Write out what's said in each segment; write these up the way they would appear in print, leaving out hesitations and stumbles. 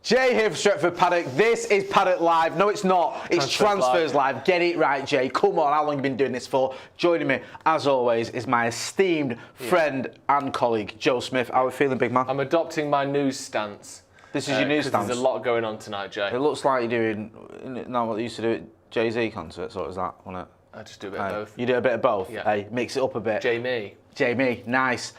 Jay here for Stretford Paddock. This is Paddock Live. No, it's not. It's Transfers Live. Get it right, Jay. Come on, how long have you been doing this for? Joining me, as always, is my esteemed friend and colleague, Joe Smith. How are we feeling, big man? I'm adopting my news stance. This is your news stance? There's a lot going on tonight, Jay. It looks like you're doing, not what they used to do at Jay-Z concerts, or is that, wasn't it? I just do a bit of both. You do a bit of both? Yeah. Hey, mix it up a bit. Jamie, nice.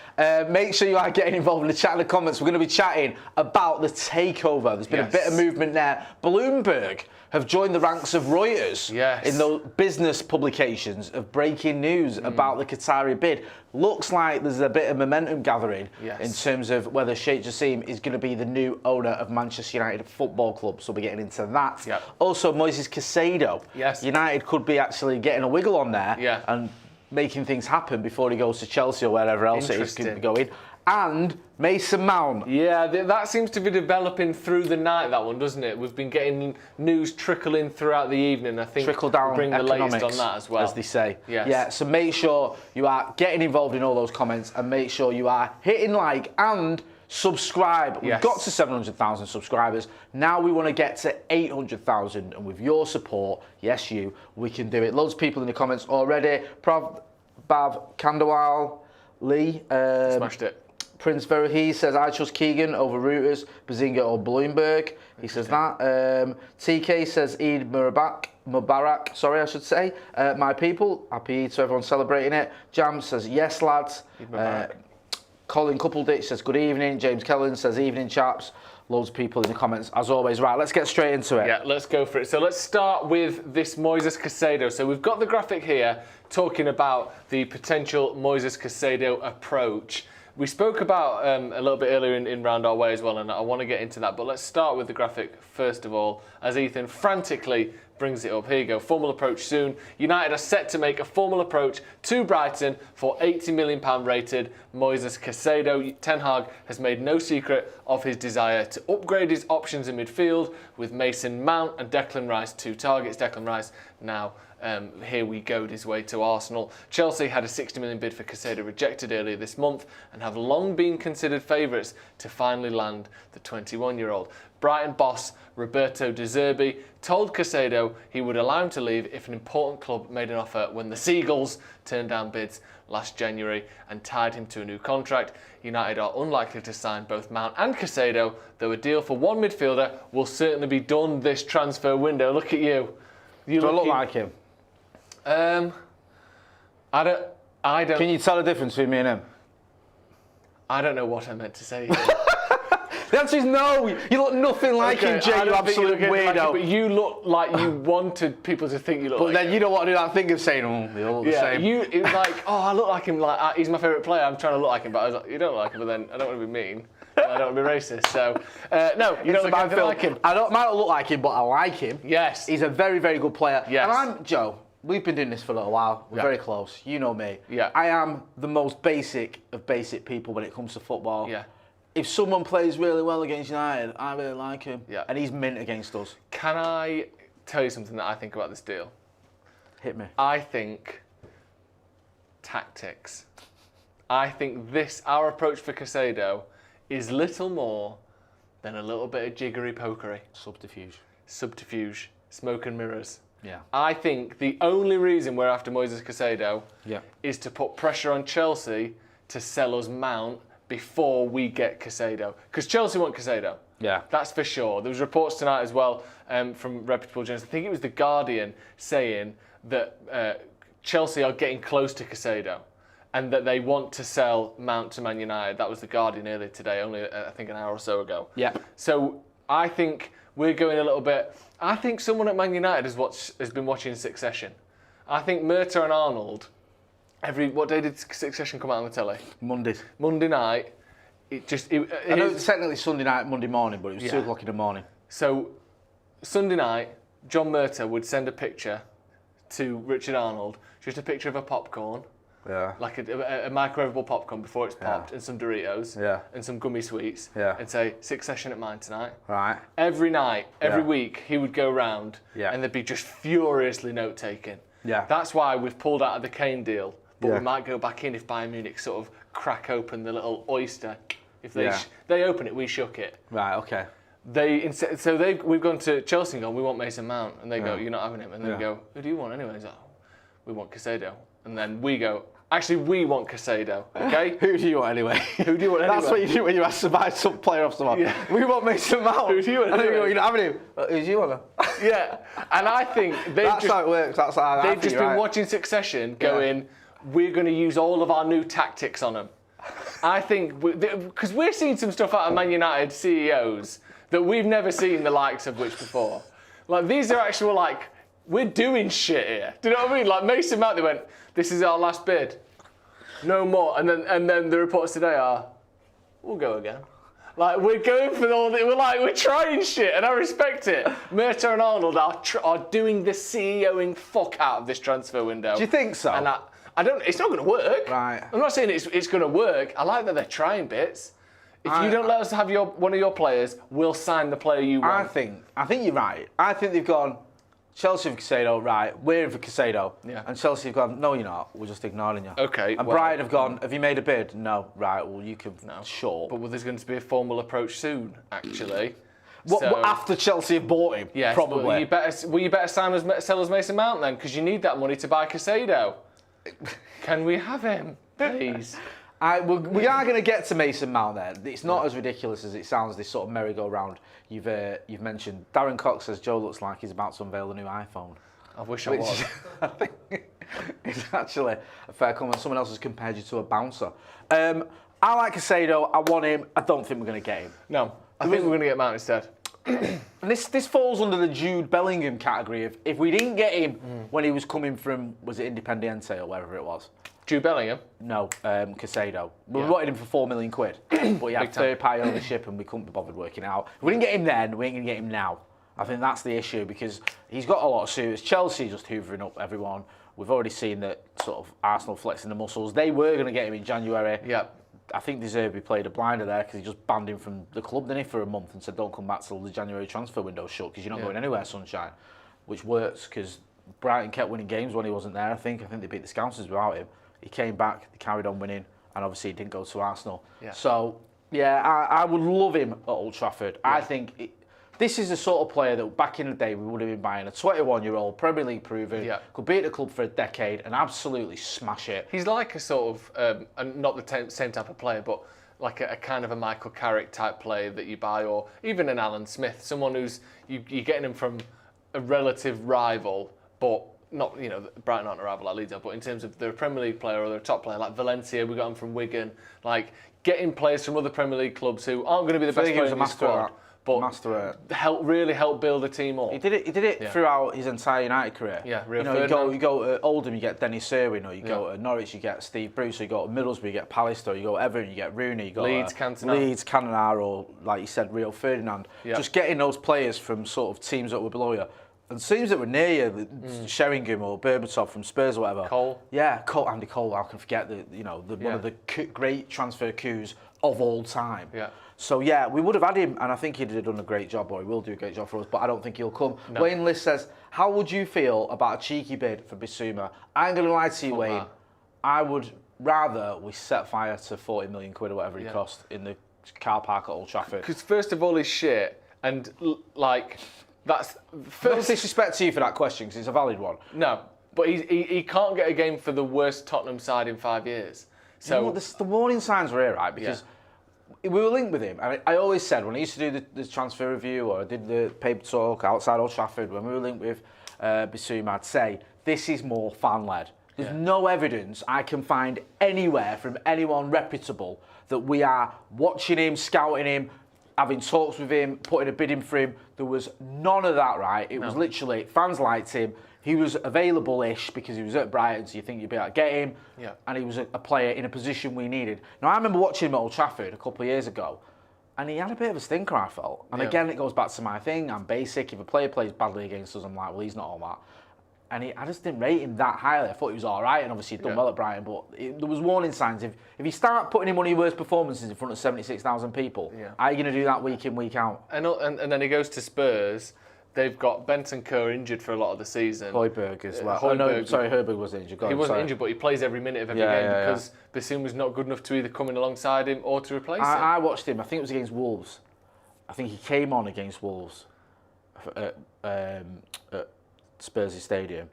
Make sure you are getting involved in the chat in the comments. We're going to be chatting about the takeover. There's been a bit of movement there. Bloomberg have joined the ranks of Reuters in those business publications of breaking news about the Qatari bid. Looks like there's a bit of momentum gathering in terms of whether Sheikh Jassim is going to be the new owner of Manchester United Football Club. So we'll be getting into that. Also, Moises Caicedo. United could be actually getting a wiggle on there and making things happen before he goes to Chelsea or wherever else it is going. And Mason Mount. Yeah, that seems to be developing through the night, that one, doesn't it? We've been getting news trickling throughout the evening. I think trickle down we'll bring the latest on that as well. As they say. Yeah, so make sure you are getting involved in all those comments and make sure you are hitting like and subscribe. We've got to 700,000 subscribers. Now we want to get to 800,000, and with your support, yes, we can do it. Loads of people in the comments already. Bav Kandawal, Lee. Smashed it. Prince Veruhi says, I trust Keegan over Reuters, Bazinga or Bloomberg. He says that. TK says, Eid Mubarak, sorry, I should say. My people, happy Eid to everyone celebrating it. Jam says, yes, lads. Colin Coupleditch says, good evening. James Kellen says, evening, chaps. Loads of people in the comments, as always. Right, let's get straight into it. Yeah, let's go for it. So let's start with this Moises Caicedo. So we've got the graphic here talking about the potential Moises Caicedo approach. We spoke about a little bit earlier in Round Our Way as well, and I want to get into that. But let's start with the graphic first of all, as Ethan frantically brings it up. Here you go. Formal approach soon. United are set to make a formal approach to Brighton for £80 million rated Moises Caicedo. Ten Hag has made no secret of his desire to upgrade his options in midfield with Mason Mount and Declan Rice, two targets. Declan Rice now here we go his way to Arsenal. Chelsea had a £60 million bid for Caicedo rejected earlier this month and have long been considered favourites to finally land the 21-year-old. Brighton boss Roberto De Zerbi told Caicedo he would allow him to leave if an important club made an offer when the Seagulls turned down bids last January and tied him to a new contract. United are unlikely to sign both Mount and Caicedo, though a deal for one midfielder will certainly be done this transfer window. Look at you. Do I look like him? I don't. Can you tell the difference between me and him? I don't know what I meant to say. The answer is no. You look nothing like him, Jay, you absolute weirdo. But you look like you wanted people to think you look like him. But then you don't want to do that thing of saying, oh, they all look the same. It was like, oh, I look like him. Like he's my favourite player. I'm trying to look like him, but I was like, you don't look like him. But then I don't want to be mean. I don't want to be racist. So no, you don't look like him. I might not look like him, but I like him. Yes, he's a very, very good player. Yes, and I'm Joe. We've been doing this for a little while. We're very close. You know me. Yeah. I am the most basic of basic people when it comes to football. Yeah. If someone plays really well against United, I really like him. Yeah. And he's mint against us. Can I tell you something that I think about this deal? Hit me. I think tactics. I think our approach for Caicedo is little more than a little bit of jiggery pokery. Subterfuge. Smoke and mirrors. Yeah. I think the only reason we're after Moises Caicedo is to put pressure on Chelsea to sell us Mount before we get Caicedo. Because Chelsea want Caicedo. Yeah. That's for sure. There was reports tonight as well from reputable journalists. I think it was The Guardian saying that Chelsea are getting close to Caicedo and that they want to sell Mount to Man United. That was The Guardian earlier today, only I think an hour or so ago. Yeah. So I think we're going a little bit. I think someone at Man United has been watching Succession. I think Murta and Arnold. What day did Succession come out on the telly? Monday night. I know it's technically Sunday night, Monday morning, but it was 2 o'clock in the morning. So Sunday night, John Murta would send a picture to Richard Arnold, just a picture of a popcorn. Yeah. Like a microwavable popcorn before it's popped, and some Doritos, and some gummy sweets, and say, Succession at mine tonight. Right. Every night, every week, he would go round, and there'd be just furiously note-taking. Yeah. That's why we've pulled out of the Kane deal, but we might go back in if Bayern Munich sort of crack open the little oyster. If they open it, we shook it. Right, okay. We've gone to Chelsea and gone, we want Mason Mount, and they go, you're not having him, and then we go, who do you want anyway? He's like, we want Caicedo, and then we go, actually we want Caicedo, okay? Who do you want anyway? Who do you want anyway? That's what you do when you ask to buy some player off someone. Yeah. We want Mason Mount. Who do you want anyway? anyway? You're not having him. Who do you want? Yeah, and I think that's how it works. That's how they've just been watching Succession, going, we're going to use all of our new tactics on them. I think because we're seeing some stuff out of Man United CEOs that we've never seen the likes of which before. Like these are actual we're doing shit here. Do you know what I mean? Like Mason Mount, they went, this is our last bid, no more. And then the reports today are, we'll go again. Like we're going for all the, we're trying shit, and I respect it. Murta and Arnold are doing the CEOing fuck out of this transfer window. Do you think so? And I don't. It's not going to work. Right. I'm not saying it's going to work. I like that they're trying bits. If you don't let us have one of your players, we'll sign the player you want. I think you're right. I think they've gone, Chelsea for Caicedo, right, we're in for Caicedo. Yeah. And Chelsea have gone, no you're not, we're just ignoring you. Okay. And Brighton have gone, have you made a bid? No. Right, well you can, sure. But there's going to be a formal approach soon, actually. What, after Chelsea have bought him? Yes, probably. Well, you better sell us Mason Mount then, because you need that money to buy Caicedo. Can we have him, please? We are going to get to Mason Mount there. It's not as ridiculous as it sounds, this sort of merry-go-round you've mentioned. Darren Cox says Joe looks like he's about to unveil a new iPhone. I wish I was. I think it's actually a fair comment. Someone else has compared you to a bouncer. I like Caicedo. I want him. I don't think we're going to get him. No, I think we're going to get Mount instead. And this falls under the Jude Bellingham category of if we didn't get him when he was coming from, was it Independiente or wherever it was? Jude Bellingham? No, Caicedo. We wanted him for £4 million, but he had third-party ownership and we couldn't be bothered working it out. If we didn't get him then, we ain't going to get him now. I think that's the issue because he's got a lot of suitors. Chelsea just hoovering up everyone. We've already seen that sort of Arsenal flexing the muscles. They were going to get him in January. Yeah. I think De Zerbi played a blinder there because he just banned him from the club, didn't he, for a month and said, don't come back till the January transfer window shut because you're not going anywhere, sunshine, which works because Brighton kept winning games when he wasn't there, I think. They beat the Scousers without him. He came back, they carried on winning, and obviously he didn't go to Arsenal. Yeah. So, I would love him at Old Trafford. Yeah. I think this is the sort of player that back in the day we would have been buying, a 21-year-old, Premier League proven, could be at the club for a decade and absolutely smash it. He's like a sort of, not the same type of player, but like a kind of a Michael Carrick type player that you buy, or even an Alan Smith, someone who's, you're getting him from a relative rival, but not, Brighton aren't a rival like Leeds are, but in terms of they're a Premier League player or they're a top player, like Valencia, we got him from Wigan, like getting players from other Premier League clubs who aren't going to be the best players in the squad, but really help build a team up. He did it throughout his entire United career. Yeah, you go to Oldham, you get Dennis Irwin, or you go to Norwich, you get Steve Bruce, or you go to Middlesbrough, you get Pallister, you go to Everton, you get Rooney, you go Leeds, Cantona, or like you said, Rio Ferdinand. Yeah. Just getting those players from sort of teams that were below you. And teams that were near you, Sheringham or Berbatov from Spurs or whatever. Cole. Yeah, Andy Cole. I can forget one of the great transfer coups of all time. Yeah. So we would have had him, and I think he'd have done a great job, or he will do a great job for us. But I don't think he'll come. No. Wayne List says, "How would you feel about a cheeky bid for Bissouma?" I'm going to lie to you, Wayne. I would rather we set fire to 40 million quid or whatever he cost in the car park at Old Trafford. Because first of all, he's shit, and that's no disrespect to you for that question because it's a valid one. No, but he can't get a game for the worst Tottenham side in 5 years. So the warning signs were here, right? Because we were linked with him. I always said when I used to do the transfer review or I did the paper talk outside Old Trafford, when we were linked with Bissouma, I'd say this is more fan-led. There's no evidence I can find anywhere from anyone reputable that we are watching him, scouting him, having talks with him, putting a bid in for him. There was none of that, right? It was literally, fans liked him. He was available-ish because he was at Brighton, so you think you'd be able to get him. Yeah. And he was a player in a position we needed. Now, I remember watching him at Old Trafford a couple of years ago, and he had a bit of a stinker, I felt. And again, it goes back to my thing. I'm basic. If a player plays badly against us, I'm like, well, he's not all that. And I just didn't rate him that highly. I thought he was all right, and obviously he'd done well at Brighton, but there was warning signs. If you start putting in one of your worst performances in front of 76,000 people, are you going to do that week in, week out? And then he goes to Spurs. They've got Bentancur injured for a lot of the season. Højbjerg as well. Højbjerg was injured. He wasn't injured, but he plays every minute of every game because Bissouma was not good enough to either come in alongside him or to replace him. I watched him, I think it was against Wolves. I think he came on against Wolves at Spurs' Stadium.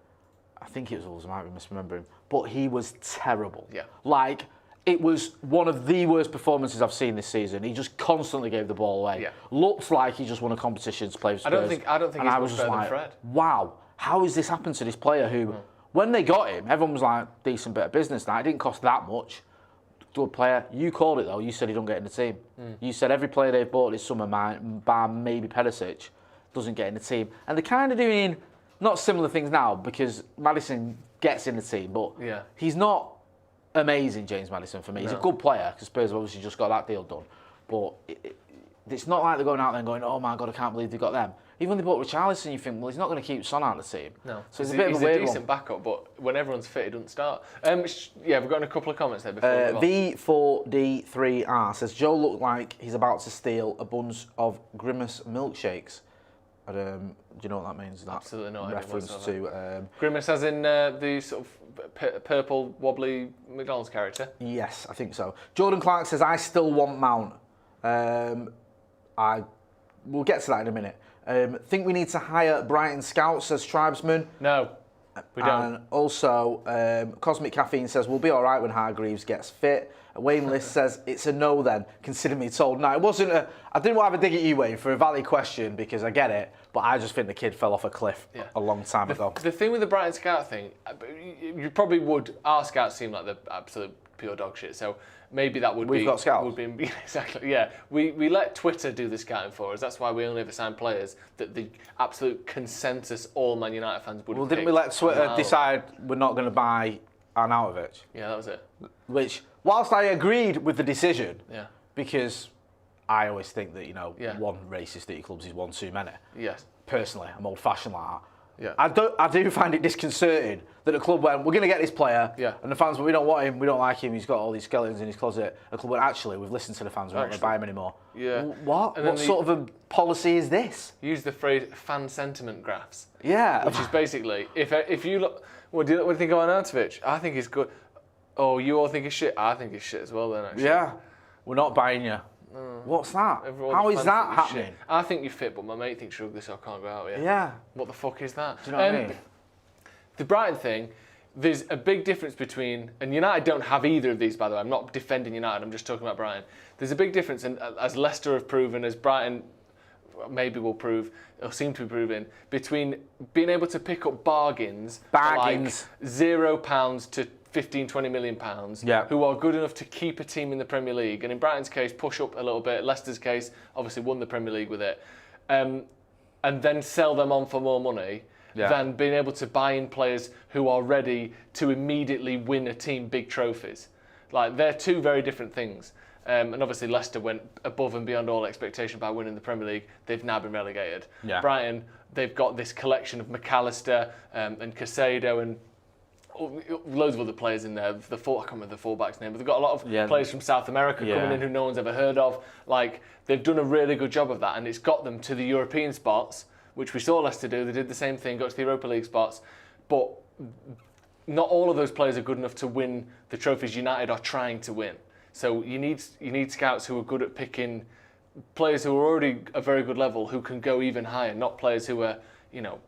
I think it was Wolves, I might be misremembering. But he was terrible. Yeah. Like, it was one of the worst performances I've seen this season. He just constantly gave the ball away. Yeah. Looked like he just won a competition to play for Spurs. I don't think and he's I was much just better like, than Fred. wow, how has this happened to this player who, when they got him, everyone was like, decent bit of business now. It didn't cost that much. Good player. You called it though. You said he don't get in the team. You said every player they've bought this summer, bar maybe Perisic, doesn't get in the team. And they're kind of doing not similar things now because Maddison gets in the team, but he's not amazing, James Maddison, for me. He's a good player because Spurs have obviously just got that deal done. But it's not like they're going out there and going, oh my God, I can't believe they got them. Even when they bought Richarlison, you think, well, he's not going to keep Son out of the team. No. So it's a bit of a weird He's a decent backup, but when everyone's fit, he doesn't start. Yeah, we've got a couple of comments there before. V4D3R says, Joe looked like he's about to steal a bunch of Grimace milkshakes. Do you know what that means? That absolutely not. Reference to Grimace, as in the sort of purple wobbly McDonald's character. Yes, I think so. Jordan Clark says, I still want Mount. We'll get to that in a minute. Think we need to hire Brighton scouts as tribesmen. No, we don't. And also, Cosmic Caffeine says, we'll be all right when Hargreaves gets fit. Wayne List says, it's a no then, consider me told. No, it wasn't I didn't want to have a dig at you, Wayne, for a valid question, because I get it, but I just think the kid fell off a cliff a long time ago. The thing with the Brighton scout thing, you probably would, our scouts seem like the absolute pure dog shit, so maybe that would We've got scouts. Would be exactly, yeah. We let Twitter do the scouting for us. That's why we only ever sign players that the absolute consensus all Man United fans would. Well, didn't we let Twitter decide we're not going to buy Arnautovic? Yeah, that was it. Which, whilst I agreed with the decision, yeah, because I always think that, one racist at your clubs is one too many. Yes. Personally, I'm old-fashioned like that. Yeah. I do find it disconcerting that a club went, we're going to get this player, yeah, and the fans went, we don't want him, we don't like him, he's got all these skeletons in his closet. A club went, actually, we've listened to the fans, we're not going to buy him anymore. Yeah. What? What sort of a policy is this? Use the phrase fan sentiment graphs. Yeah. Which is basically, if you look, what do you think of Arnautovic? I think he's good. Oh, you all think he's shit? I think he's shit as well then, actually. Yeah. We're not buying you. What's that? How is that happening? I think you're fit, but my mate thinks you're ugly, so I can't go out with you. Yeah. What the fuck is that? Do you know what I mean? The Brighton thing, there's a big difference between, and United don't have either of these, by the way. I'm not defending United, I'm just talking about Brighton. There's a big difference, and as Leicester have proven, as Brighton maybe will prove, or seem to be proving, between being able to pick up bargains. For like £0 to 15, 20 million pounds, who are good enough to keep a team in the Premier League, and in Brighton's case, push up a little bit. Leicester's case, obviously won the Premier League with it, and then sell them on for more money, than being able to buy in players who are ready to immediately win a team big trophies. Like, they're two very different things. And obviously Leicester went above and beyond all expectation by winning the Premier League. They've now been relegated. Yeah. Brighton, they've got this collection of McAllister and Caicedo and loads of other players in there. I can't remember the fullback's name, but they've got a lot of players from South America coming in who no one's ever heard of. Like, they've done a really good job of that, and it's got them to the European spots, which we saw Leicester do. They did the same thing, got to the Europa League spots, but not all of those players are good enough to win the trophies United are trying to win. So you need scouts who are good at picking players who are already a very good level who can go even higher, not players who are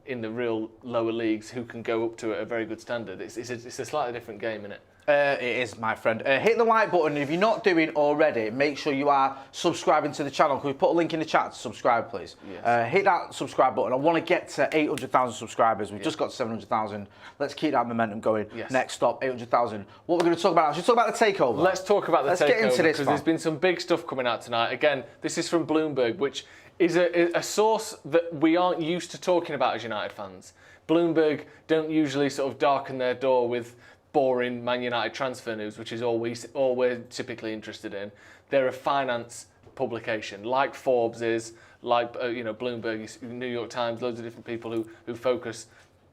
in the real lower leagues who can go up to a very good standard. It's a slightly different game, isn't it? It is, my friend. Hit the like button. If you're not doing already, make sure you are subscribing to the channel. Can we put a link in the chat to subscribe, please? Yes. Hit that subscribe button. I want to get to 800,000 subscribers. We've just got 700,000. Let's keep that momentum going. Yes. Next stop, 800,000. What we're going to talk about now? Should we talk about the takeover? Let's talk about the takeover. Let's get into this, because there's been some big stuff coming out tonight. Again, this is from Bloomberg, which is a source that we aren't used to talking about as United fans. Bloomberg don't usually sort of darken their door with boring Man United transfer news, which is all we're typically interested in. They're a finance publication, like Forbes is, like Bloomberg, New York Times, loads of different people who focus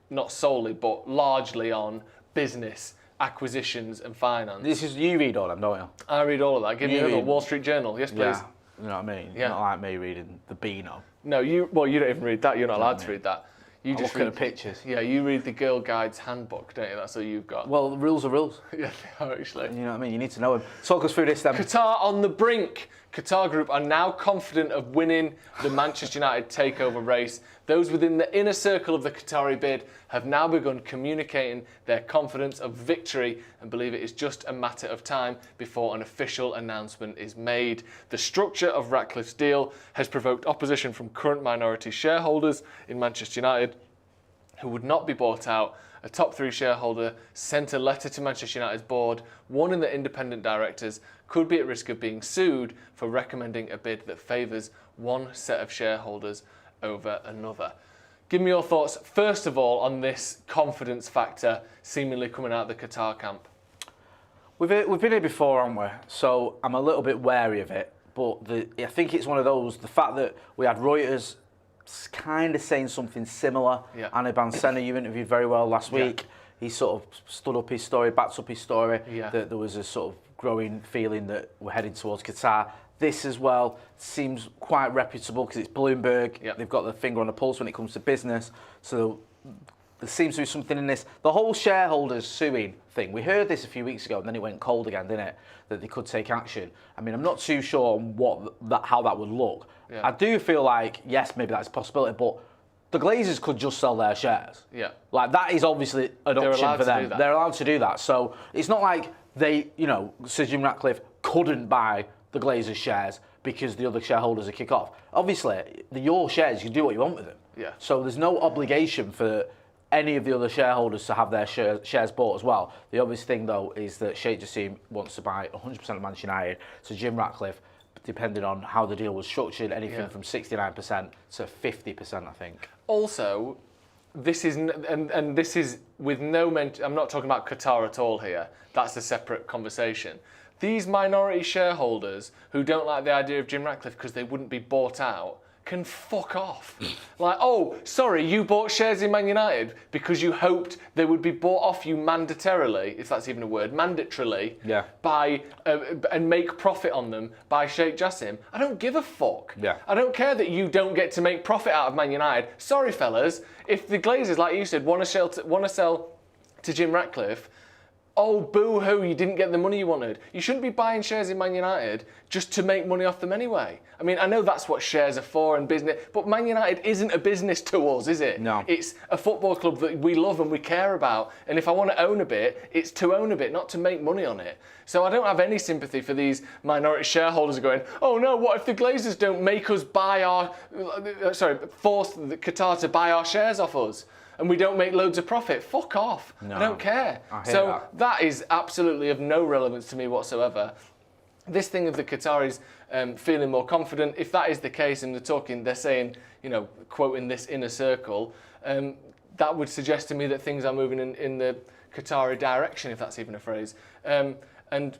not solely but largely on business, acquisitions, and finance. You read all them, don't you? I read all of that. Give me another Wall Street Journal, yes, please. Yeah. You know what I mean? Yeah. Not like me reading the Beano. No, you don't even read that. You're not allowed to read that. You just look at the pictures. Yeah, you read the Girl Guide's handbook, don't you? That's all you've got. Well, the rules are rules. Yeah, they are actually. You know what I mean? You need to know them. Talk us through this then. Qatar on the brink. Qatar Group are now confident of winning the Manchester United takeover race. Those within the inner circle of the Qatari bid have now begun communicating their confidence of victory and believe it is just a matter of time before an official announcement is made. The structure of Ratcliffe's deal has provoked opposition from current minority shareholders in Manchester United who would not be bought out. A top 3 shareholder sent a letter to Manchester United's board warning that independent directors could be at risk of being sued for recommending a bid that favours one set of shareholders over another. Give me your thoughts, first of all, on this confidence factor seemingly coming out of the Qatar camp. We've been here before, haven't we? So I'm a little bit wary of it. But I think it's one of those, the fact that we had Reuters kind of saying something similar. Yeah. Aniban Senna, you interviewed very well last week. He sort of stood up his story, backed up his story, that there was a sort of growing feeling that we're heading towards Qatar. This as well seems quite reputable because it's Bloomberg. Yep. They've got their finger on the pulse when it comes to business. So there seems to be something in this. The whole shareholders suing thing, we heard this a few weeks ago and then it went cold again, didn't it? That they could take action. I mean, I'm not too sure on how that would look. Yeah. I do feel like, yes, maybe that's a possibility, but the Glazers could just sell their shares. Yeah. Like, that is obviously an option for them. They're allowed to do that. So it's not like they, Sir Jim Ratcliffe couldn't buy the Glazers shares because the other shareholders are kick off. Obviously, your shares, you can do what you want with them. Yeah. So there's no obligation for any of the other shareholders to have their shares bought as well. The obvious thing, though, is that Sheikh Jassim wants to buy 100% of Manchester United. So Jim Ratcliffe, depending on how the deal was structured, anything from 69% to 50%, I think. Also, this is, and this is with no mention, I'm not talking about Qatar at all here. That's a separate conversation. These minority shareholders who don't like the idea of Jim Ratcliffe because they wouldn't be bought out can fuck off. Like, oh, sorry, you bought shares in Man United because you hoped they would be bought off you mandatorily, if that's even a word, mandatorily, by and make profit on them by Sheikh Jassim. I don't give a fuck. Yeah. I don't care that you don't get to make profit out of Man United. Sorry, fellas, if the Glazers, like you said, want to sell to Jim Ratcliffe, oh, boo-hoo, you didn't get the money you wanted. You shouldn't be buying shares in Man United just to make money off them anyway. I mean, I know that's what shares are for and business, but Man United isn't a business to us, is it? No. It's a football club that we love and we care about. And if I want to own a bit, it's to own a bit, not to make money on it. So I don't have any sympathy for these minority shareholders going, oh no, what if the Glazers don't make us buy force the Qatar to buy our shares off us? And we don't make loads of profit. Fuck off. No, I don't care. So that is absolutely of no relevance to me whatsoever. This thing of the Qataris feeling more confident, if that is the case and they're saying, quoting this inner circle, that would suggest to me that things are moving in the Qatari direction, if that's even a phrase. And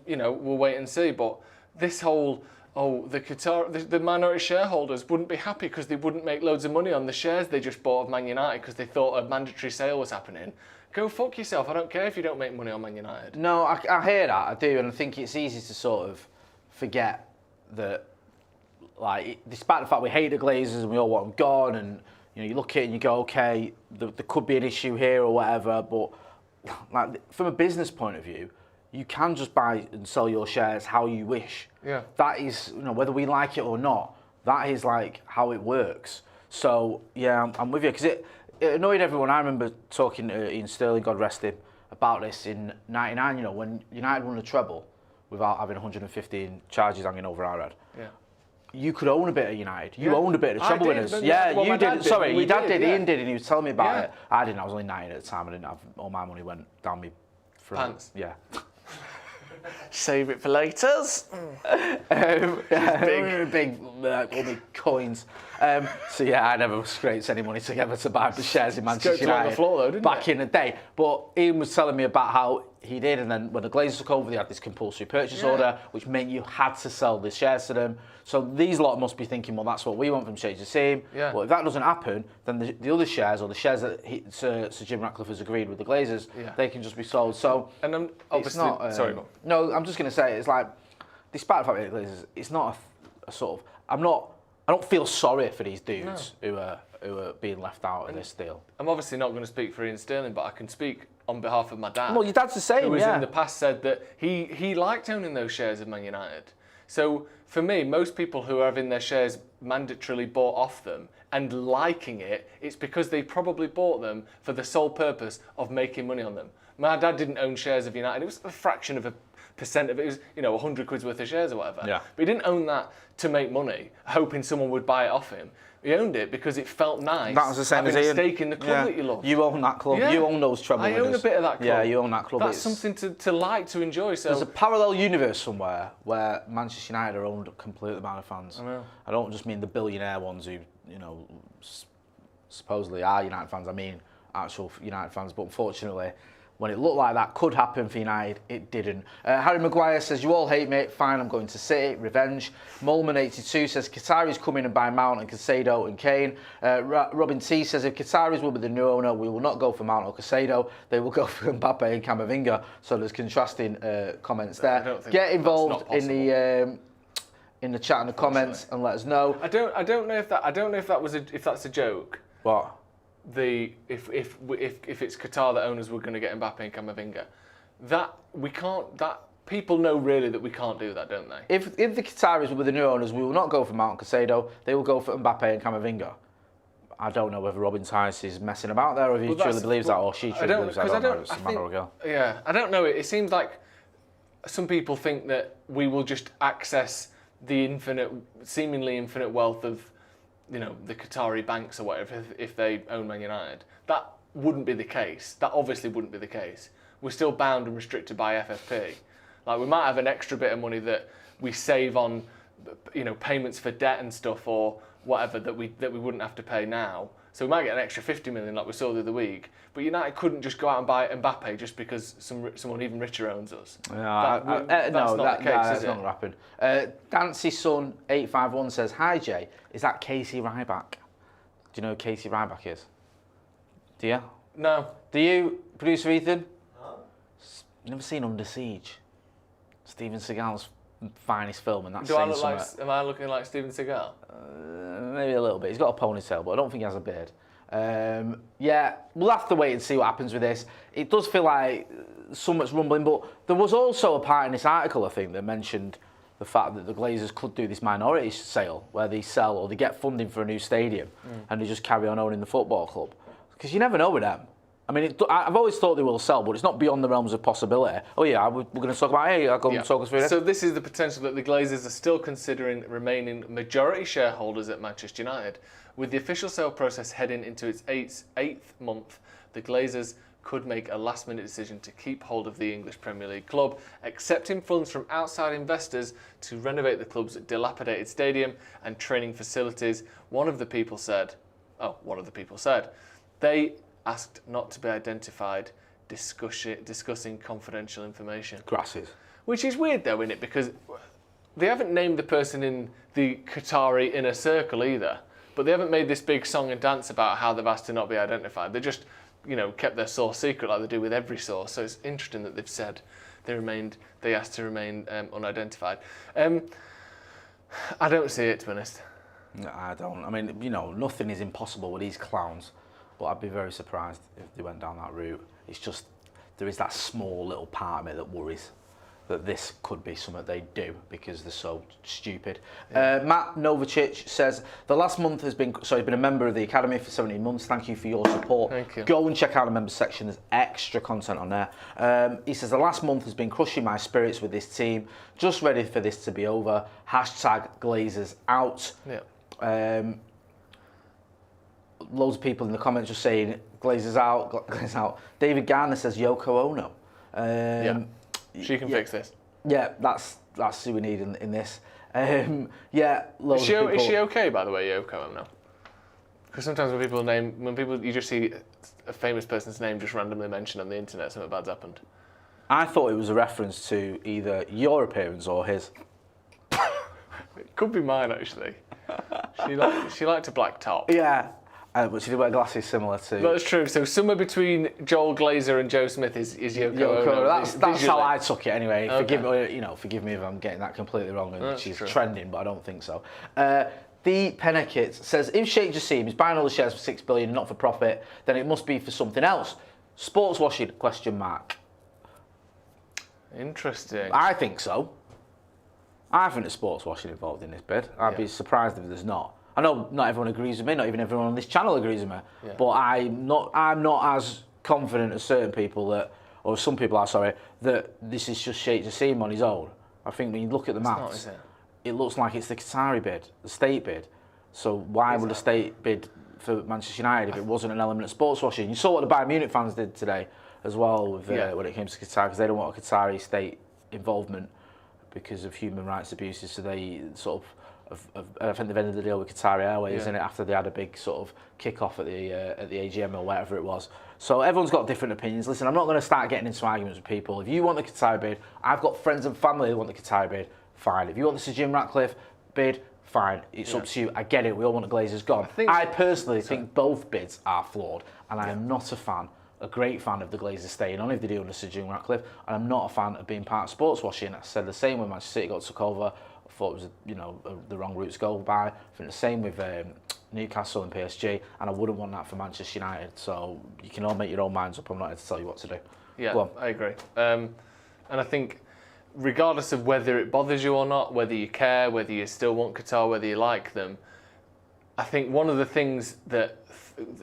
we'll wait and see. But this whole, the minority shareholders wouldn't be happy because they wouldn't make loads of money on the shares they just bought of Man United because they thought a mandatory sale was happening. Go fuck yourself. I don't care if you don't make money on Man United. No, I hear that. I do. And I think it's easy to sort of forget that, like, despite the fact we hate the Glazers and we all want them gone, and, you look at it and you go, okay, there could be an issue here or whatever, but, like, from a business point of view, you can just buy and sell your shares how you wish. Yeah. That is, whether we like it or not, that is like how it works. So, yeah, I'm with you. Because it annoyed everyone. I remember talking to Ian Sterling, God rest him, about this in '99, when United won the treble without having 115 charges hanging over our head. Yeah. You could own a bit of United. You owned a bit of the treble winners. Yeah, well, you did. Sorry, your dad did. Yeah. Ian did, and he was telling me about it. I didn't. I was only 19 at the time. I didn't have all my money went down me pants. Yeah. Save it for laters. Big all my coins. So yeah, I never scraped any money together to buy the shares in Manchester United on the floor, though, didn't back in the day. But Ian was telling me about how he did, and then when the Glazers took over, they had this compulsory purchase order, which meant you had to sell the shares to them. So these lot must be thinking, well, that's what we want from Sheikh Jassim. Yeah. Well, if that doesn't happen, then the other shares, or the shares that Sir Jim Ratcliffe has agreed with the Glazers, they can just be sold. So and I'm obviously it's not. Sorry, no, I'm just going to say it's like, despite the fact that the Glazers, it's not a sort of. I don't feel sorry for these dudes who are being left out of this deal. I'm obviously not going to speak for Ian Sterling, but I can speak on behalf of my dad. Well, your dad's the same, who has in the past said that he liked owning those shares of Man United. So for me, most people who are having their shares mandatorily bought off them and liking it, it's because they probably bought them for the sole purpose of making money on them. My dad didn't own shares of United. It was a fraction of a percent of it. It was, 100 quid's worth of shares or whatever. Yeah. But he didn't own that to make money, hoping someone would buy it off him. He owned it because it felt nice. That was the same having as a Ian. stake in the club that you love. You own that club. Yeah. You own those treble winners. I own a bit of that club. Yeah, you own that club. That's something to like, to enjoy. So there's a parallel universe somewhere where Manchester United are owned completely by the fans. I don't just mean the billionaire ones who, supposedly are United fans. I mean actual United fans. But unfortunately, when it looked like that could happen for United, it didn't. Harry Maguire says, you all hate me. Fine, I'm going to City. Revenge. Molman82 says, Qataris come in and buy Mount and Caicedo and Kane. Robin T says, if Qataris will be the new owner, we will not go for Mount or Caicedo. They will go for Mbappe and Camavinga. So there's contrasting comments there. Get involved in the chat and the comments and let us know. I don't know if that's a joke. What? If it's Qatar that owners were going to get Mbappe and Camavinga, people know really that we can't do that, don't they? If the Qataris were the new owners, we will not go for Mount Caicedo. They will go for Mbappe and Camavinga. I don't know whether Robin Tice is messing about there, or if he truly believes that, or she truly believes that. I don't know. It's a man or a girl. Yeah, I don't know. It seems like some people think that we will just access the seemingly infinite wealth of the Qatari banks or whatever, if they own Man United. That wouldn't be the case. That obviously wouldn't be the case. We're still bound and restricted by FFP. Like, we might have an extra bit of money that we save on, payments for debt and stuff or whatever that we wouldn't have to pay now. So we might get an extra 50 million like we saw the other week. But United couldn't just go out and buy Mbappe just because someone even richer owns us. That's not the case, that's not going to happen. Dancy Son 851 says, hi Jay, is that Casey Ryback? Do you know who Casey Ryback is? Do you? No. Do you, producer Ethan? No. You've never seen Under Siege? Steven Seagal's finest film, and that's saying something. Am I looking like Steven Seagal? Maybe a little bit. He's got a ponytail, but I don't think he has a beard. Yeah, we'll have to wait and see what happens with this. It does feel like somewhat's rumbling, but there was also a part in this article, I think, that mentioned the fact that the Glazers could do this minority sale where they sell or they get funding for a new stadium and they just carry on owning the football club. Because you never know with them. I mean, I've always thought they will sell, but it's not beyond the realms of possibility. Oh yeah, we're going to talk about, I'll go and talk us through this. So this is the potential that the Glazers are still considering remaining majority shareholders at Manchester United. With the official sale process heading into its eighth month, the Glazers could make a last-minute decision to keep hold of the English Premier League club, accepting funds from outside investors to renovate the club's dilapidated stadium and training facilities. One of the people said, they asked not to be identified, discussing confidential information. Grasses. Which is weird though, isn't it? Because they haven't named the person in the Qatari inner circle either, but they haven't made this big song and dance about how they've asked to not be identified. They just, kept their source secret like they do with every source. So it's interesting that they've said they asked to remain unidentified. I don't see it, to be honest. No, I don't. I mean, nothing is impossible with these clowns. But I'd be very surprised if they went down that route. It's just, there is that small little part of me that worries that this could be something they do because they're so stupid. Yeah. Matt Novicic says, the last month has been, he's been a member of the Academy for 17 months. Thank you for your support. Thank you. Go and check out the members section. There's extra content on there. He says, the last month has been crushing my spirits with this team. Just ready for this to be over. Hashtag Glazers out. Yeah. Loads of people in the comments just saying Glazers out, Glazers out. David Garner says Yoko Ono. She can fix this. Yeah, that's who we need in this. Loads of people. Is she okay, by the way, Yoko Ono? Because sometimes you just see a famous person's name just randomly mentioned on the internet, something bad's happened. I thought it was a reference to either your appearance or his. It could be mine actually. She liked a black top. Yeah. But she did wear glasses similar to... That's true. So somewhere between Joel Glazer and Joe Smith is Yoko Ono. That's how I took it anyway. Okay. Forgive me if I'm getting that completely wrong and she's trending, but I don't think so. The Pennekit says, if Sheikh Jassim is buying all the shares for 6 billion not for profit, then it must be for something else. Sports washing, ? Interesting. I think so. I think there's sports washing involved in this bid. I'd be surprised if there's not. I know not everyone agrees with me, not even everyone on this channel agrees with me, but I'm not as confident as certain people that, or some people are, sorry, that this is just Sheikh Jassim on his own. I think when you look at the maths, it looks like it's the Qatari bid, the state bid. So why would the state bid for Manchester United if it wasn't an element of sports washing? You saw what the Bayern Munich fans did today as well with, when it came to Qatar, because they don't want a Qatari state involvement because of human rights abuses. So they sort of, I think they've ended the deal with Qatar Airways, isn't it, after they had a big sort of kick-off at the AGM or whatever it was. So everyone's got different opinions. Listen, I'm not going to start getting into arguments with people. If you want the Qatar bid, I've got friends and family who want the Qatar bid, fine. If you want the Sir Jim Ratcliffe bid, fine. It's up to you. I get it. We all want the Glazers gone. I personally think both bids are flawed, and I am not a great fan of the Glazers staying on if they do under Sir Jim Ratcliffe, and I'm not a fan of being part of sports washing. I said the same when Manchester City got took over. I thought it was the wrong route to go by. I think the same with Newcastle and PSG, and I wouldn't want that for Manchester United. So you can all make your own minds up. I'm not here to tell you what to do. Yeah, I agree. And I think regardless of whether it bothers you or not, whether you care, whether you still want Qatar, whether you like them, I think one of the things that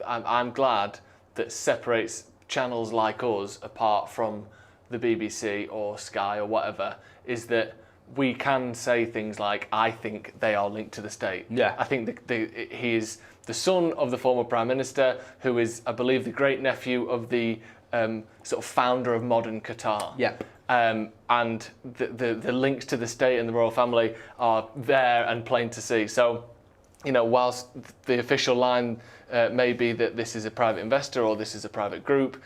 I'm glad that separates channels like us apart from the BBC or Sky or whatever is that we can say things like, I think they are linked to the state. Yeah. I think he is the son of the former Prime Minister, who is, I believe, the great nephew of the sort of founder of modern Qatar. Yeah. And the links to the state and the royal family are there and plain to see. So, whilst the official line may be that this is a private investor or this is a private group,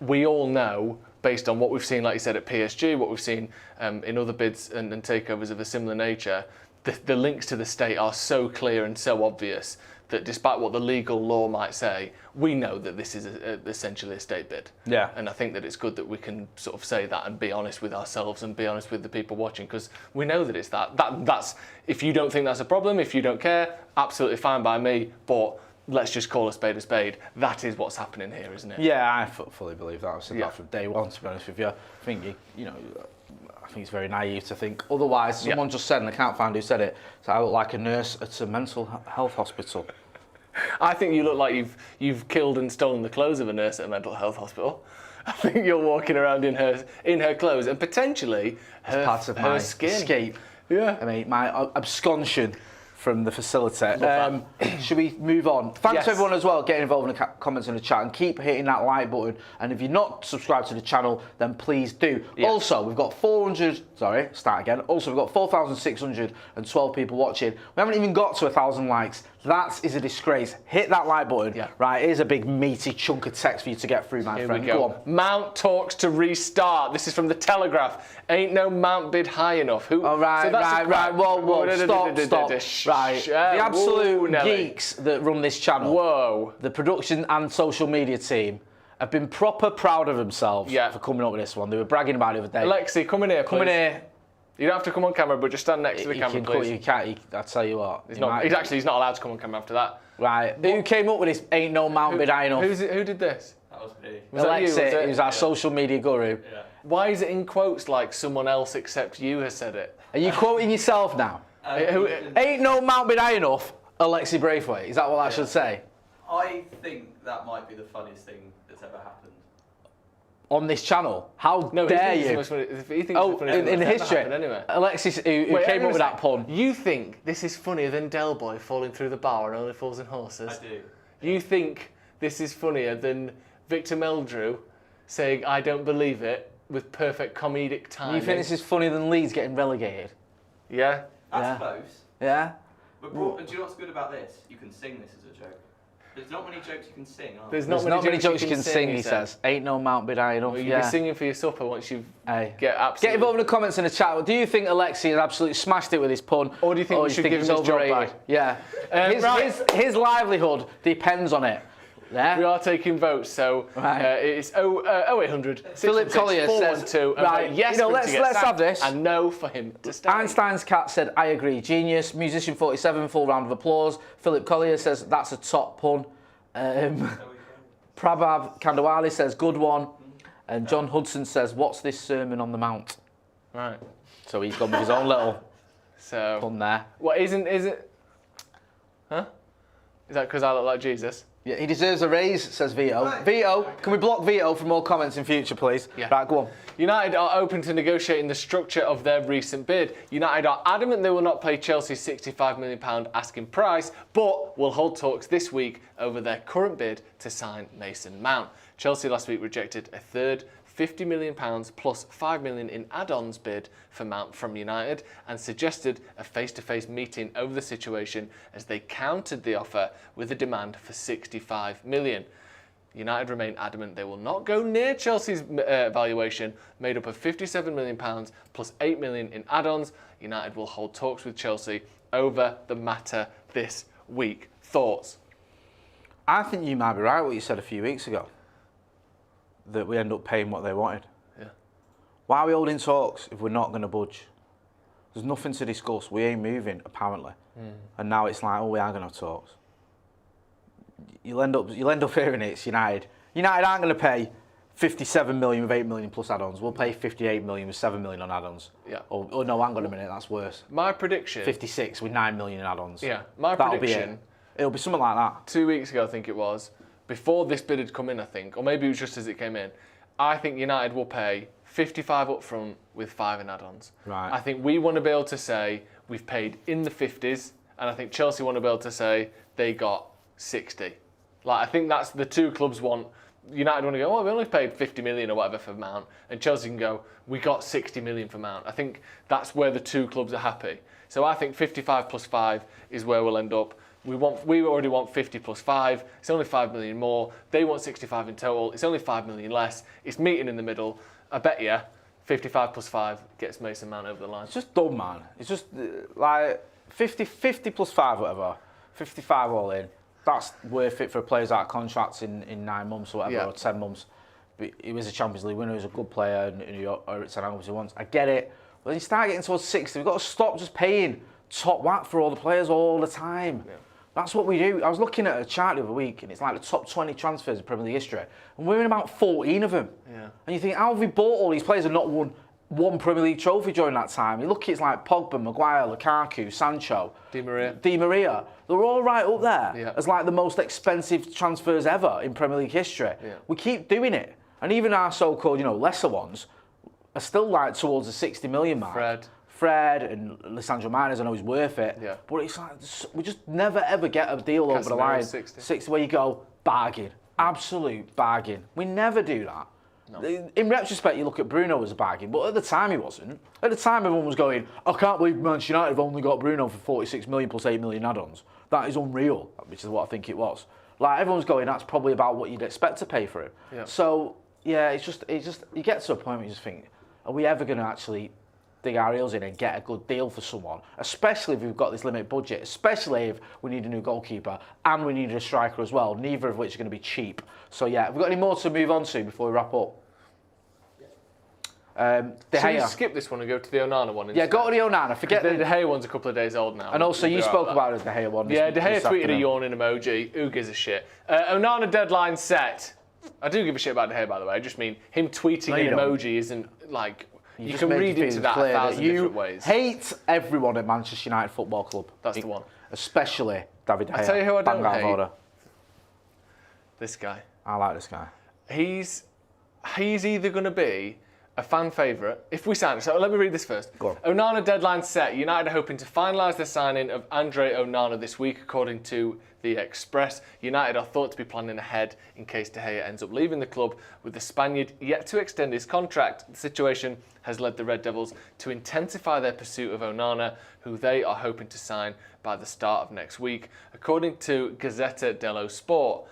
we all know, based on what we've seen, like you said, at PSG, what we've seen in other bids and takeovers of a similar nature, the links to the state are so clear and so obvious that despite what the legal law might say, we know that this is essentially a state bid. Yeah. And I think that it's good that we can sort of say that and be honest with ourselves and be honest with the people watching, because we know that it's that's if you don't think that's a problem, if you don't care, absolutely fine by me, but let's just call a spade a spade. That is what's happening here, isn't it? Yeah, I fully believe that. I've said that from day one, to be honest with you. I think I think it's very naive to think otherwise. Someone just said, and I can't find who said it, so I look like a nurse at a mental health hospital. I think you look like you've killed and stolen the clothes of a nurse at a mental health hospital. I think you're walking around in her clothes and potentially part of my skin. Escape. Yeah. I mean, my absconsion from the facility. Should we move on? Thanks to everyone as well getting involved in the comments in the chat, and keep hitting that like button. And if you're not subscribed to the channel, then please do. Yeah. Also, we've got 4,612 people watching. We haven't even got to 1,000 likes. That is a disgrace. Hit that like button. Yeah. Right, here's a big meaty chunk of text for you to get through, my friend. Go on. Mount talks to restart. This is from the Telegraph. Ain't no Mount bid high enough. Who? Oh, right. Whoa, stop. Right, the absolute geeks that run this channel, the production and social media team, have been proper proud of themselves for coming up with this one. They were bragging about it the other day. Alexi, come in here, please. Come in here. You don't have to come on camera, but just stand next to the camera, please. You can't. I'll tell you what. He's not allowed to come on camera after that. Right. Who came up with this? Ain't no Mount bid high enough. Who did this? That was me. Alexi, who's our social media guru. Yeah. Why is it in quotes like someone else except you has said it? Are you quoting yourself now? Ain't no Mount bid high enough, Alexi Braithwaite. Is that what I should say? I think that might be the funniest thing that's ever happened. On this channel? How dare you? In the history. Anyway. Alexis, who came up with that pun. You think this is funnier than Del Boy falling through the bar and only falls in horses? I do. You think this is funnier than Victor Meldrew saying, I don't believe it, with perfect comedic timing? You think this is funnier than Leeds getting relegated? Yeah. That's close. Yeah? But do you know what's good about this? You can sing this as a joke. There's not many jokes you can sing, are there? There's not many jokes you can sing, he says. Ain't no Mount bid high enough. Well, you'll be singing for your supper once you get absolutely... Get involved in the comments in the chat. Do you think Alexi has absolutely smashed it with his pun? Or do you think we should give him his job back? Yeah. His livelihood depends on it. Yeah. We are taking votes, so it's 0800 Philip Collier says, yes, let's have this. And no for him to stay. Einstein's cat said, I agree. Genius. Musician 47, full round of applause. Philip Collier says, that's a top pun. Prabhav Kandawali says, good one. And John Hudson says, what's this Sermon on the Mount? Right. So he's gone with his own little So, Fun there. what is it? Huh? Is that because I look like Jesus? Yeah, he deserves a raise, says Vito. Right. Vito, can we block Vito for more comments in future, please? Yeah. Right, go on. United are open to negotiating the structure of their recent bid. United are adamant they will not pay Chelsea's £65 million asking price, but will hold talks this week over their current bid to sign Mason Mount. Chelsea last week rejected a third £50 million plus £5 million in add-ons bid for Mount from United and suggested a face-to-face meeting over the situation as they countered the offer with a demand for £65 million. United remain adamant they will not go near Chelsea's valuation, made up of £57 million plus £8 million in add-ons. United will hold talks with Chelsea over the matter this week. Thoughts? I think you might be right what you said a few weeks ago, that we end up paying what they wanted. Yeah. Why are we holding talks if we're not going to budge? There's nothing to discuss. We ain't moving, apparently. And now it's like, oh, we are going to have talks. You'll end up hearing it, it's United. United aren't going to pay 57 million with 8 million plus add-ons. We'll pay 58 million with 7 million on add-ons. Yeah. Oh no, hang on a minute, that's worse. My prediction. 56 with 9 million in add-ons. Yeah. My That'll prediction. be it. It'll be something like that. 2 weeks ago, I think it was, before this bid had come in, I think, or maybe it was just as it came in, I think United will pay 55 up front with 5 in add-ons. Right. I think we want to be able to say we've paid in the 50s, and I think Chelsea want to be able to say they got 60. Like, I think that's the two clubs want. United want to go, oh, we only paid 50 million or whatever for Mount, and Chelsea can go, we got 60 million for Mount. I think that's where the two clubs are happy. So I think 55 plus 5 is where we'll end up. We already want 50 plus 5. It's only 5 million more. They want 65 in total. It's only 5 million less. It's meeting in the middle. I bet you 55 plus 5 gets Mason Mount over the line. It's just dumb, man. It's just like 50 plus 5, whatever. 55 all in. That's worth it for players out of contracts in 9 months or whatever, Yeah. or 10 months. But he was a Champions League winner, he was a good player, and it's an angle he wants. I get it. But then you start getting towards 60, we've got to stop just paying top whack for all the players all the time. Yeah. That's what we do. I was looking at a chart the other week, and it's like the top 20 transfers in Premier League history, and we're in about 14 of them. Yeah. And you think, how have we bought all these players and not won one Premier League trophy during that time? You look at it's like Pogba, Maguire, Lukaku, Sancho, Di Maria. They're all right up there Yeah. as like the most expensive transfers ever in Premier League history. Yeah. We keep doing it, and even our so-called, lesser ones are still like towards the 60 million mark. Fred and Lisandro Martinez, I know he's worth it. Yeah. But it's like we just never ever get a deal over the line. 60 where you go bargain, absolute bargain. We never do that. No. In retrospect, you look at Bruno as a bargain, but at the time he wasn't. At the time, everyone was going, I can't believe Manchester United have only got Bruno for 46 million plus 8 million add-ons. That is unreal, which is what I think it was. Like, everyone's going, that's probably about what you'd expect to pay for him. Yeah. So, yeah, it's just, you get to a point where you just think, are we ever going to actually dig our heels in and get a good deal for someone, especially if we've got this limited budget, especially if we need a new goalkeeper and we need a striker as well, neither of which are going to be cheap. So yeah, have we got any more to move on to before we wrap up? De Should we Gea. skip this one and go to the Onana one instead? Yeah, go to the Onana. Forget the De Gea one's a couple of days old now. And also, you spoke about the De Gea one. Yeah, De Gea this tweeted a afternoon. yawning emoji. Who gives a shit? Onana deadline set. I do give a shit about De Gea, by the way. I just mean him tweeting you an don't. emoji isn't like... You just can made read it into that clear 1,000 you different ways. Hate everyone at Manchester United Football Club. That's the one. Especially David De Gea. I tell you who I don't Bang out of hate. order. This guy. I like this guy. He's either going to be a fan favourite if we sign. So let me read this first. Go on. Onana deadline set. United are hoping to finalise the signing of Andre Onana this week, according to the Express. United are thought to be planning ahead in case De Gea ends up leaving the club, with the Spaniard yet to extend his contract. The situation has led the Red Devils to intensify their pursuit of Onana, who they are hoping to sign by the start of next week. According to Gazzetta dello Sport,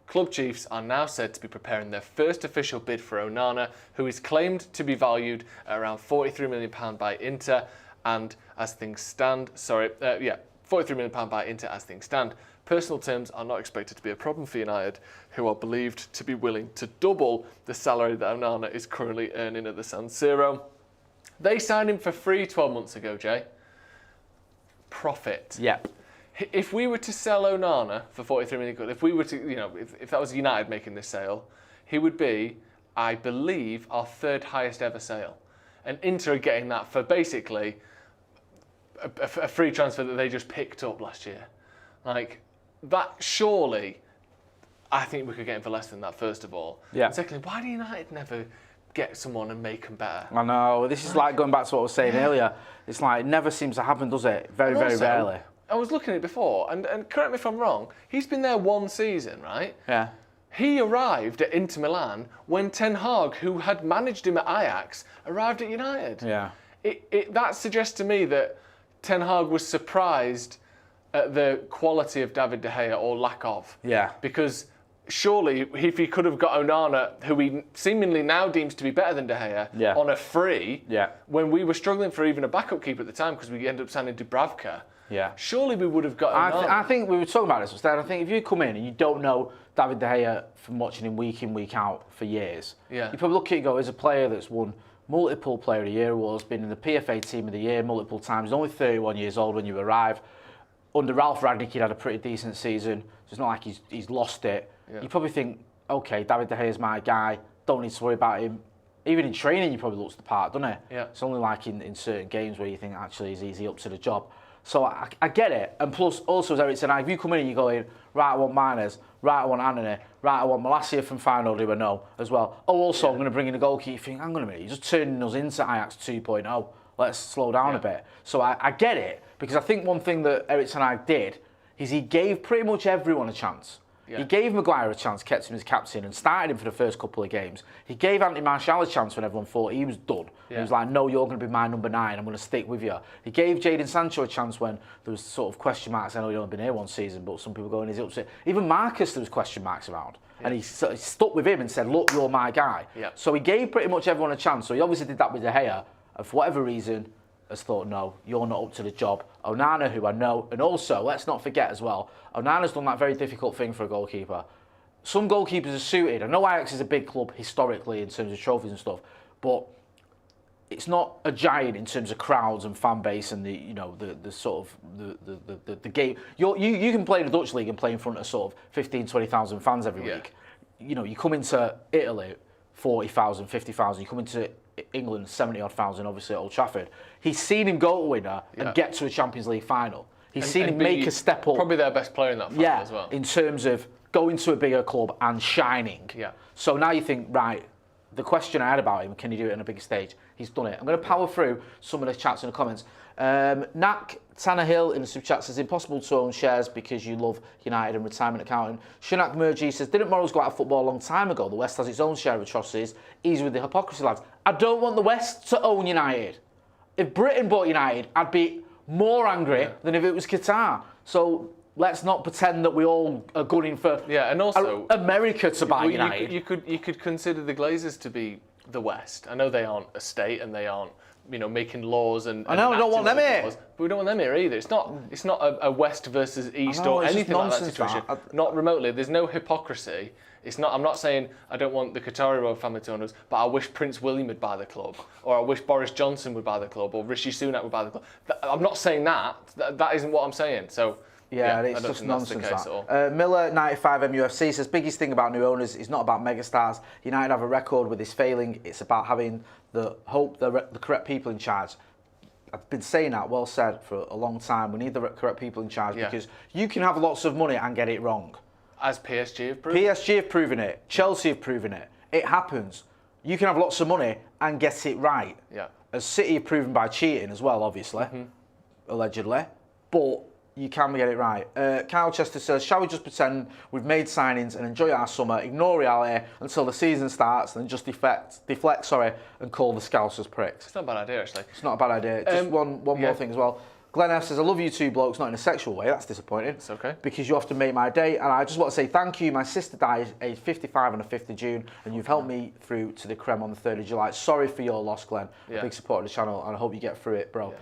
club chiefs are now said to be preparing their first official bid for Onana, who is claimed to be valued at around £43 million by Inter, and as things stand, £43 million by Inter as things stand. Personal terms are not expected to be a problem for United, who are believed to be willing to double the salary that Onana is currently earning at the San Siro. They signed him for free 12 months ago, Jay. Profit. Yep. If we were to sell Onana for 43 million, if we were to, if that was United making this sale, he would be, I believe, our third highest ever sale. And Inter are getting that for basically a free transfer that they just picked up last year. Like, that surely, I think we could get him for less than that, first of all. Yeah. And secondly, why do United never get someone and make them better? I know. This is like going back to what I was saying earlier. It's like it never seems to happen, does it? Very, very rarely. I was looking at it before, and correct me if I'm wrong, he's been there one season, right? Yeah. He arrived at Inter Milan when Ten Hag, who had managed him at Ajax, arrived at United. Yeah. That suggests to me that Ten Hag was surprised at the quality of David De Gea, or lack of. Yeah. Because surely, if he could have got Onana, who he seemingly now deems to be better than De Gea, on a free, when we were struggling for even a backup keeper at the time because we ended up signing Dubravka, surely we would have got Onana. I think we were talking about this instead. I think if you come in and you don't know David De Gea from watching him week in, week out for years, you probably look at it and go, as a player that's won multiple Player of the Year awards, been in the PFA Team of the Year multiple times, he's only 31 years old when you arrive. Under Ralph Rangnick, he'd had a pretty decent season, so it's not like he's lost it. You probably think, okay, David De Gea's my guy, don't need to worry about him. Even in training, he probably looks the part, doesn't he? It's only like in certain games where you think, actually, is he up to the job? So I get it. And plus, also, as Eric said, if you come in and you're going, right, I want Moises, right, I want Anthony, right, I want Malacia from Feyenoord, who I know as well. Oh, also, I'm going to bring in a goalkeeper. You think, hang on a minute, you're just turning us into Ajax 2.0. Let's slow down a bit. So I get it, because I think one thing that Eric Ten Hag did is he gave pretty much everyone a chance. He gave Maguire a chance, kept him as captain, and started him for the first couple of games. He gave Anthony Martial a chance when everyone thought he was done. He was like, no, you're going to be my number 9, I'm going to stick with you. He gave Jadon Sancho a chance when there was sort of question marks. I know he'd only been here one season, but some people going, is it upset? Even Marcus, there was question marks around. And he stuck with him and said, look, you're my guy. So he gave pretty much everyone a chance. So he obviously did that with De Gea, and for whatever reason, has thought, no, you're not up to the job. Onana, who I know, and also, let's not forget as well, Onana's done that very difficult thing for a goalkeeper. Some goalkeepers are suited. I know Ajax is a big club historically in terms of trophies and stuff, but it's not a giant in terms of crowds and fan base and the sort of the game. You can play in the Dutch league and play in front of sort of 15, 20,000 fans every week. You know, you come into Italy, 40,000, 50,000. You come into England, 70-odd thousand, obviously at Old Trafford. He's seen him go to winner and get to a Champions League final. He's seen him make a step up. Probably their best player in that final as well. In terms of going to a bigger club and shining. So now you think, right, the question I had about him, can he do it on a bigger stage? He's done it. I'm going to power through some of the chats in the comments. Nak Tannehill in the sub chat says, impossible to own shares because you love United and retirement accounting. Shanak Murji says, didn't Morals go out of football a long time ago? The West has its own share of atrocities. Easy with the hypocrisy, lads. I don't want the West to own United. If Britain bought United, I'd be more angry than if it was Qatar. So let's not pretend that we all are gunning for and also America to buy United. You could consider the Glazers to be the West. I know they aren't a state and they aren't, making laws and. I know, I don't want them here. Laws, but we don't want them here either. It's not a West versus East or anything like that situation. Not remotely. There's no hypocrisy. It's not. I'm not saying I don't want the Qatari royal family to own us, but I wish Prince William would buy the club, or I wish Boris Johnson would buy the club, or Rishi Sunak would buy the club. I'm not saying that. That isn't what I'm saying. So. It's just nonsense. Miller 95 MUFC says, biggest thing about new owners is not about megastars. United have a record with this failing. It's about having the correct people in charge. I've been saying that, well said, for a long time. We need the correct people in charge because you can have lots of money and get it wrong. As PSG have proven. PSG have proven it. Chelsea have proven it. It happens. You can have lots of money and get it right. As City have proven by cheating as well, obviously, allegedly. But you can get it right. Kyle Chester says, shall we just pretend we've made signings and enjoy our summer, ignore reality until the season starts, and just deflect, and call the Scousers pricks? It's not a bad idea, actually. It's not a bad idea. Just one more thing as well. Glenn F says, I love you two blokes, not in a sexual way. That's disappointing. It's okay. Because you often make my day. And I just want to say thank you. My sister died aged 55 on the 5th of June, and you've helped me through to the creme on the 3rd of July. Sorry for your loss, Glenn. A big supporter of the channel, and I hope you get through it, bro.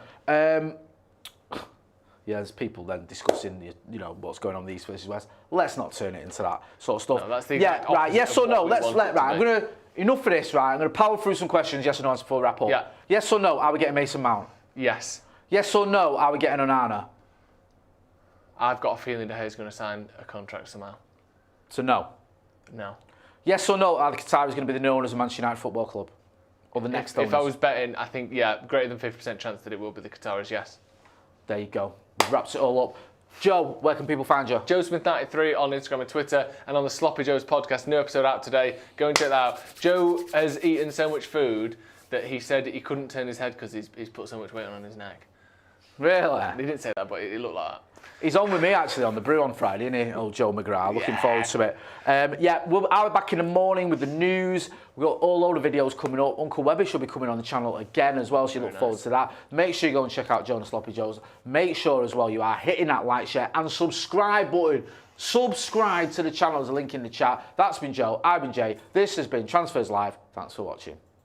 There's people then discussing, what's going on with East versus West. Let's not turn it into that sort of stuff. No, that's the right. Yes or no? Enough for this, right? I'm going to power through some questions. Yes or no? Before we wrap up. Yes or no? Are we getting Mason Mount? Yes. Yes or no? Are we getting Onana? I've got a feeling De Gea's going to sign a contract somehow. So no. No. Yes or no? Are the Qataris going to be the new owners of Manchester United Football Club, or the next owners? If I was betting, I think greater than 50% chance that it will be the Qataris. Yes. there you go. Wraps it all up. Joe, where can people find you? Joe Smith 93 on Instagram and Twitter, and on the Sloppy Joe's podcast. New episode out today. Go and check that out. Joe has eaten so much food that he said he couldn't turn his head because he's put so much weight on his neck. Really? He didn't say that, but it looked like that. He's on with me actually on the brew on Friday, isn't he? Old Joe McGrath. Looking forward to it. I'll be back in the morning with the news. We've got a load of videos coming up. Uncle Webby should be coming on the channel again as well, so you look forward to that. Make sure you go and check out Joe and Sloppy Joe's. Make sure as well you are hitting that like, share and subscribe button. Subscribe to the channel. There's a link in the chat. That's been Joe. I've been Jay. This has been Transfers Live. Thanks for watching.